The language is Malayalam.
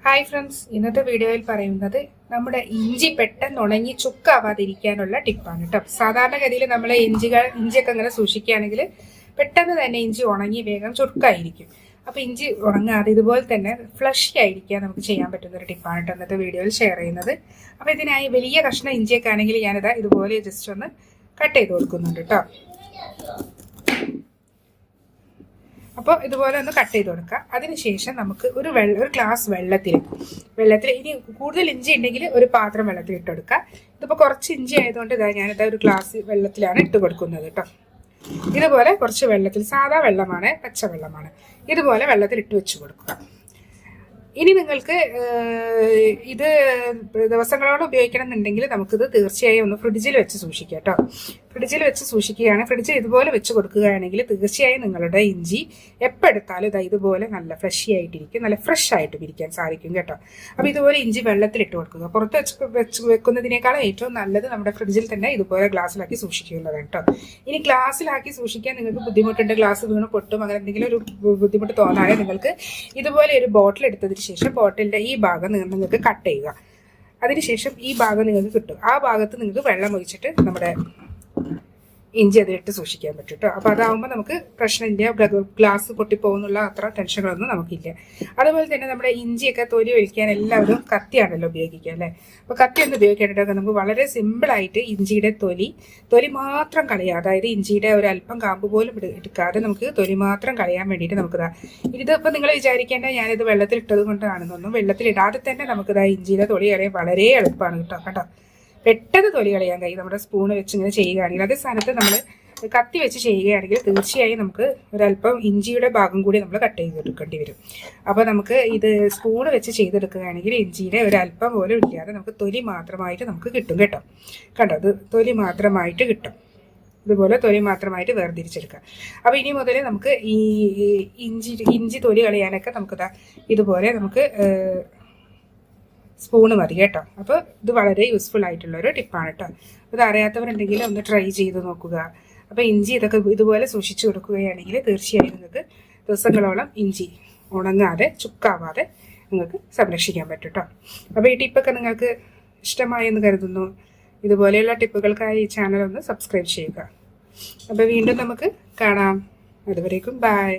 ഹായ് ഫ്രണ്ട്സ്, ഇന്നത്തെ വീഡിയോയിൽ പറയുന്നത് നമ്മുടെ ഇഞ്ചി പെട്ടെന്ന് ഉണങ്ങി ചുക്കാവാതിരിക്കാനുള്ള ടിപ്പാണ് കേട്ടോ. സാധാരണഗതിയിൽ നമ്മൾ ഇഞ്ചിയൊക്കെ അങ്ങനെ സൂക്ഷിക്കുകയാണെങ്കിൽ പെട്ടെന്ന് തന്നെ ഇഞ്ചി ഉണങ്ങി വേഗം ചുക്കായിരിക്കും. അപ്പോൾ ഇഞ്ചി ഉണങ്ങാതെ ഇതുപോലെ തന്നെ ഫ്ലഷി ആയിരിക്കാൻ നമുക്ക് ചെയ്യാൻ പറ്റുന്ന ഒരു ടിപ്പാണ് കേട്ടോ ഇന്നത്തെ വീഡിയോയിൽ ഷെയർ ചെയ്യുന്നത്. അപ്പോൾ ഇതിനായി വലിയ കഷ്ണം ഇഞ്ചിയൊക്കെ ആണെങ്കിൽ ഞാനിതാ ഇതുപോലെ ജസ്റ്റ് ഒന്ന് കട്ട് ചെയ്ത് കൊടുക്കുന്നുണ്ട് കേട്ടോ. അപ്പോൾ ഇതുപോലെ ഒന്ന് കട്ട് ചെയ്ത് കൊടുക്കുക. അതിനുശേഷം നമുക്ക് ഒരു ഗ്ലാസ് വെള്ളത്തിൽ ഇനി കൂടുതൽ ഇഞ്ചി ഉണ്ടെങ്കിൽ ഒരു പാത്രം വെള്ളത്തിൽ ഇട്ട് കൊടുക്കുക. ഇതിപ്പോൾ കുറച്ച് ഇഞ്ചി ആയതുകൊണ്ട് ഞാനിതാ ഒരു ഗ്ലാസ് വെള്ളത്തിലാണ് ഇട്ട് കൊടുക്കുന്നത് കേട്ടോ. ഇതുപോലെ കുറച്ച് വെള്ളത്തിൽ, സാധാ വെള്ളമാണ്, പച്ചവെള്ളമാണ്, ഇതുപോലെ വെള്ളത്തിൽ ഇട്ട് വെച്ച് കൊടുക്കുക. ഇനി നിങ്ങൾക്ക് ഇത് ദിവസങ്ങളോളം ഉപയോഗിക്കണം എന്നുണ്ടെങ്കിൽ നമുക്കിത് തീർച്ചയായും ഒന്ന് ഫ്രിഡ്ജിൽ വെച്ച് സൂക്ഷിക്കാം കേട്ടോ. ഫ്രിഡ്ജിൽ വെച്ച് സൂക്ഷിക്കുകയാണ്, ഫ്രിഡ്ജിൽ ഇതുപോലെ വെച്ച് കൊടുക്കുകയാണെങ്കിൽ തീർച്ചയായും നിങ്ങളുടെ ഇഞ്ചി എപ്പോൾ എടുത്താലും ഇതുപോലെ നല്ല ഫ്രഷി ആയിട്ടിരിക്കും, നല്ല ഫ്രഷ് ആയിട്ട് ഇരിക്കാൻ സാധിക്കും കേട്ടോ. അപ്പോൾ ഇതുപോലെ ഇഞ്ചി വെള്ളത്തിലിട്ട് കൊടുക്കുക. പുറത്ത് വെച്ച് വെക്കുന്നതിനേക്കാളും ഏറ്റവും നല്ലത് നമ്മുടെ ഫ്രിഡ്ജിൽ തന്നെ ഇതുപോലെ ഗ്ലാസ്സിലാക്കി സൂക്ഷിക്കുന്നതാണ് കേട്ടോ. ഇനി ഗ്ലാസ്സിലാക്കി സൂക്ഷിക്കാൻ നിങ്ങൾക്ക് ബുദ്ധിമുട്ടുണ്ട്, ഗ്ലാസ് വീണ് പൊട്ടും, അങ്ങനെ എന്തെങ്കിലും ഒരു ബുദ്ധിമുട്ട് തോന്നാതെ നിങ്ങൾക്ക് ഇതുപോലെ ഒരു ബോട്ടിൽ എടുത്തതിന് ശേഷം ബോട്ടിലിൻ്റെ ഈ ഭാഗം നിങ്ങൾക്ക് കട്ട് ചെയ്യുക. അതിനുശേഷം ഈ ഭാഗം നിങ്ങൾക്ക് കിട്ടും. ആ ഭാഗത്ത് നിങ്ങൾക്ക് വെള്ളം ഒഴിച്ചിട്ട് നമ്മുടെ ഇഞ്ചി അതിലിട്ട് സൂക്ഷിക്കാൻ പറ്റും കേട്ടോ. അപ്പോൾ അതാവുമ്പോൾ നമുക്ക് പ്രശ്നമില്ല, ഗ്ലാസ് പൊട്ടിപ്പോകുന്നുള്ള അത്ര ടെൻഷനുകളൊന്നും നമുക്കില്ല. അതുപോലെ തന്നെ നമ്മുടെ ഇഞ്ചിയൊക്കെ തൊലി ഒഴിക്കാൻ എല്ലാവരും കത്തിയാണല്ലോ ഉപയോഗിക്കുക അല്ലേ. അപ്പോൾ കത്തി ഒന്ന് ഉപയോഗിക്കാനായിട്ടൊക്കെ നമുക്ക് വളരെ സിമ്പിളായിട്ട് ഇഞ്ചിയുടെ തൊലി മാത്രം കളയുക. അതായത് ഇഞ്ചിയുടെ ഒരു അല്പം കാമ്പ് പോലും എടുക്കാതെ നമുക്ക് തൊലി മാത്രം കളയാൻ വേണ്ടിയിട്ട് നമുക്കിതാ ഇതിപ്പോൾ നിങ്ങൾ വിചാരിക്കേണ്ട ഞാനിത് വെള്ളത്തിലിട്ടത് കൊണ്ടാണെന്നൊന്നും. വെള്ളത്തിലിടാതെ തന്നെ നമുക്കിതാ ഇഞ്ചിയുടെ തൊലി കളയാൻ വളരെ എളുപ്പമാണ് കേട്ടോ. പെട്ടെന്ന് തൊലി കളയാൻ കഴിയും നമ്മുടെ സ്പൂണ് വെച്ച് ഇങ്ങനെ ചെയ്യുകയാണെങ്കിൽ. അതേ സ്ഥാനത്ത് നമ്മൾ കത്തി വെച്ച് ചെയ്യുകയാണെങ്കിൽ തീർച്ചയായും നമുക്ക് ഒരല്പം ഇഞ്ചിയുടെ ഭാഗം കൂടി നമ്മൾ കട്ട് ചെയ്തെടുക്കേണ്ടി വരും. അപ്പോൾ നമുക്ക് ഇത് സ്പൂണ് വെച്ച് ചെയ്തെടുക്കുകയാണെങ്കിൽ ഇഞ്ചിയുടെ ഒരല്പം പോലും ഇല്ലാതെ നമുക്ക് തൊലി മാത്രമായിട്ട് നമുക്ക് കിട്ടും കേട്ടോ. കണ്ടോ, ഇത് തൊലി മാത്രമായിട്ട് കിട്ടും. ഇതുപോലെ തൊലി മാത്രമായിട്ട് വേർതിരിച്ചെടുക്കുക. അപ്പോൾ ഇനി മുതൽ നമുക്ക് ഈ ഇഞ്ചി തൊലി കളയാനൊക്കെ നമുക്കിതാ ഇതുപോലെ നമുക്ക് സ്പൂണ് മതി കേട്ടോ. അപ്പോൾ ഇത് വളരെ യൂസ്ഫുൾ ആയിട്ടുള്ളൊരു ടിപ്പാണ് കേട്ടോ. ഇത് അറിയാത്തവരുണ്ടെങ്കിൽ ഒന്ന് ട്രൈ ചെയ്ത് നോക്കുക. അപ്പോൾ ഇഞ്ചി ഇതുപോലെ സൂക്ഷിച്ചു കൊടുക്കുകയാണെങ്കിൽ തീർച്ചയായും നിങ്ങൾക്ക് ദിവസങ്ങളോളം ഇഞ്ചി ഉണങ്ങാതെ ചുക്കാവാതെ നിങ്ങൾക്ക് സംരക്ഷിക്കാൻ പറ്റും കേട്ടോ. അപ്പോൾ ഈ ടിപ്പൊക്കെ നിങ്ങൾക്ക് ഇഷ്ടമായെന്ന് കരുതുന്നു. ഇതുപോലെയുള്ള ടിപ്പുകൾക്കായി ഈ ചാനൽ ഒന്ന് സബ്സ്ക്രൈബ് ചെയ്യുക. അപ്പോൾ വീണ്ടും നമുക്ക് കാണാം. അതുവരേക്കും ബൈ.